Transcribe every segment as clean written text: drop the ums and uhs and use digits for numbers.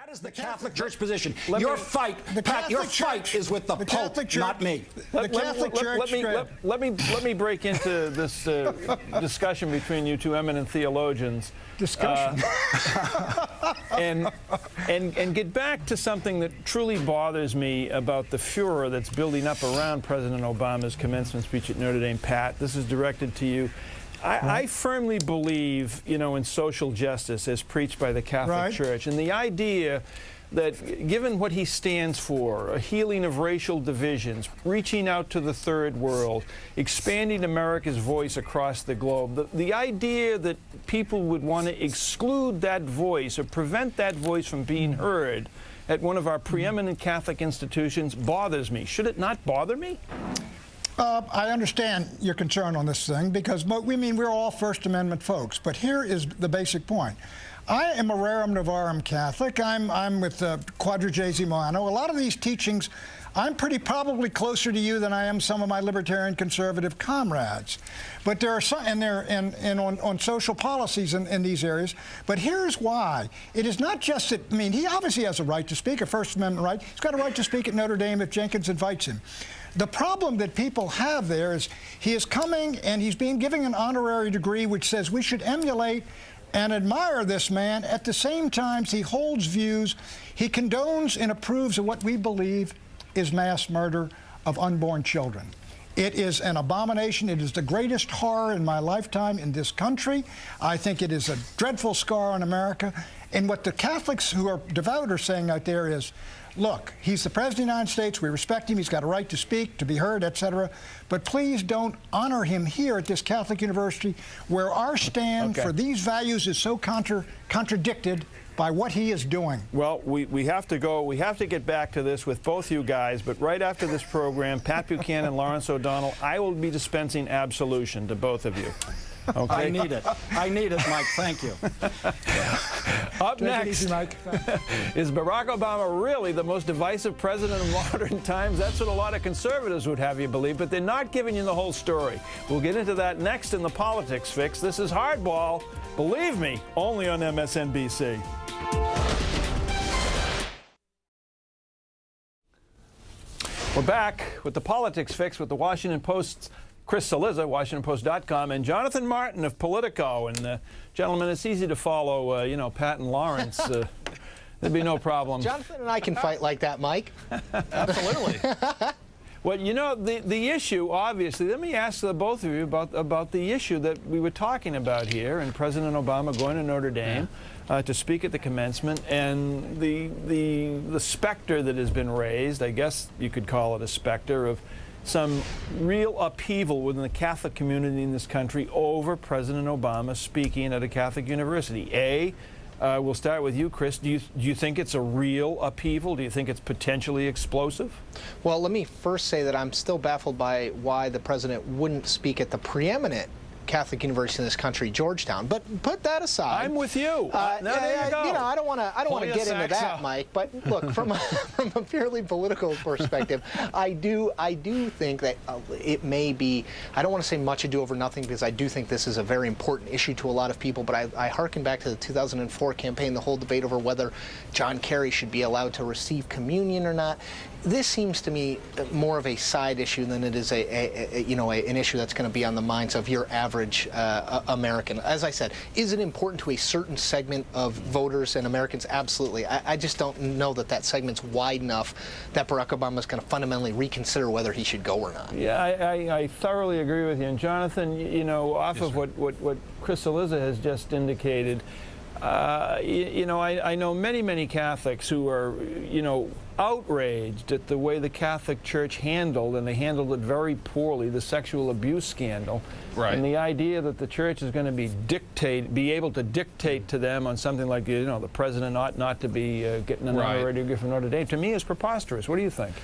That is the Catholic Church position. Your fight, Pat, your fight is with the Pope, not me. The Catholic Church. Let me break into this discussion between you two eminent theologians. Discussion. And get back to something that truly bothers me about the furor that's building up around President Obama's commencement speech at Notre Dame. Pat, this is directed to you. I firmly believe, in social justice as preached by the Catholic Church, and the idea that given what he stands for, a healing of racial divisions, reaching out to the third world, expanding America's voice across the globe, the idea that people would want to exclude that voice or prevent that voice from being heard at one of our preeminent Catholic institutions bothers me. Should it not bother me? I understand your concern on this thing because we're all First Amendment folks, but here is the basic point. I am a rerum novarum Catholic. I'm with Quadragesimo Anno. A lot of these teachings, I'm probably closer to you than I am some of my libertarian conservative comrades. But there are some, and they're on social policies in these areas. But here's why. It is not just that, he obviously has a right to speak, a First Amendment right. He's got a right to speak at Notre Dame if Jenkins invites him. The problem that people have there is he is coming and he's being given an honorary degree which says we should emulate and admire this man. At the same time, he holds views, he condones and approves of what we believe is mass murder of unborn children. It is an abomination. It is the greatest horror in my lifetime in this country. I think it is a dreadful scar on America. And what the Catholics who are devout are saying out there is, look, he's the President of the United States. We respect him. He's got a right to speak, to be heard, etc. But please don't honor him here at this Catholic university where our stand for these values is so contradicted by what he is doing. Well, we have to go. We have to get back to this with both you guys. But right after this program, Pat Buchanan, Lawrence O'Donnell, I will be dispensing absolution to both of you. Okay. I need it. I need it, Mike. Thank you. Up next, Mike. Is Barack Obama really the most divisive president of modern times? That's what a lot of conservatives would have you believe, but they're not giving you the whole story. We'll get into that next in the Politics Fix. This is Hardball. Believe me, only on MSNBC. We're back with the Politics Fix with the Washington Post's Chris Cillizza, WashingtonPost.com, and Jonathan Martin of Politico. And gentlemen, it's easy to follow, Pat and Lawrence. There'd be no problem. Jonathan and I can fight like that, Mike. Absolutely. Well, the issue, obviously, let me ask the both of you about the issue that we were talking about here, and President Obama going to Notre Dame to speak at the commencement, and the specter that has been raised, I guess you could call it a specter, of some real upheaval within the Catholic community in this country over President Obama speaking at a Catholic university. We'll start with you, Chris. Do you think it's a real upheaval? Do you think it's potentially explosive? Well, let me first say that I'm still baffled by why the president wouldn't speak at the preeminent Catholic university in this country, Georgetown. But put that aside. I'm with you. There you go. I don't want to get into that, Mike. But look, from a purely political perspective, I do think that it may be. I don't want to say much ado over nothing because I do think this is a very important issue to a lot of people. But I hearken back to the 2004 campaign, the whole debate over whether John Kerry should be allowed to receive communion or not. This seems to me more of a side issue than it is an issue that's going to be on the minds of your average American. As I said, is it important to a certain segment of voters and Americans? Absolutely. I just don't know that segment's wide enough that Barack Obama is going to fundamentally reconsider whether he should go or not. Yeah, I thoroughly agree with you. And Jonathan, off of what Chris Cillizza has just indicated, I know many Catholics who are, outraged at the way the Catholic Church handled, and they handled it very poorly, the sexual abuse scandal. Right. And the idea that the Church is going to be able to dictate to them on something like, the president ought not to be getting an honorary degree from Notre Dame, to me is preposterous. What do you think?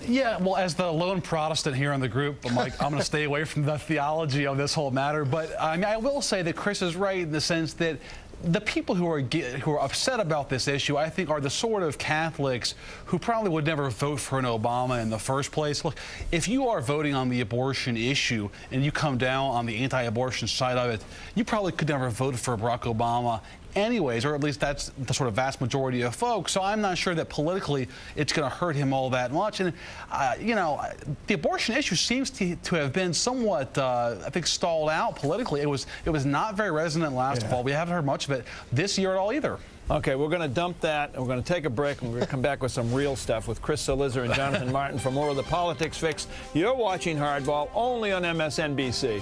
Yeah, well, as the lone Protestant here in the group, I'm going to stay away from the theology of this whole matter. But I will say that Chris is right in the sense that the people who are upset about this issue, I think, are the sort of Catholics who probably would never vote for an Obama in the first place. Look, if you are voting on the abortion issue and you come down on the anti-abortion side of it, you probably could never vote for Barack Obama anyways, or at least that's the sort of vast majority of folks. So I'm not sure that politically it's going to hurt him all that much. And, you know, the abortion issue seems to have been somewhat, I think, stalled out politically. It was not very resonant last fall. We haven't heard much of it this year at all either. Okay, we're going to dump that, and we're going to take a break, and we're going to come back with some real stuff with Chris Cillizza and Jonathan Martin for more of the Politics Fix. You're watching Hardball only on MSNBC.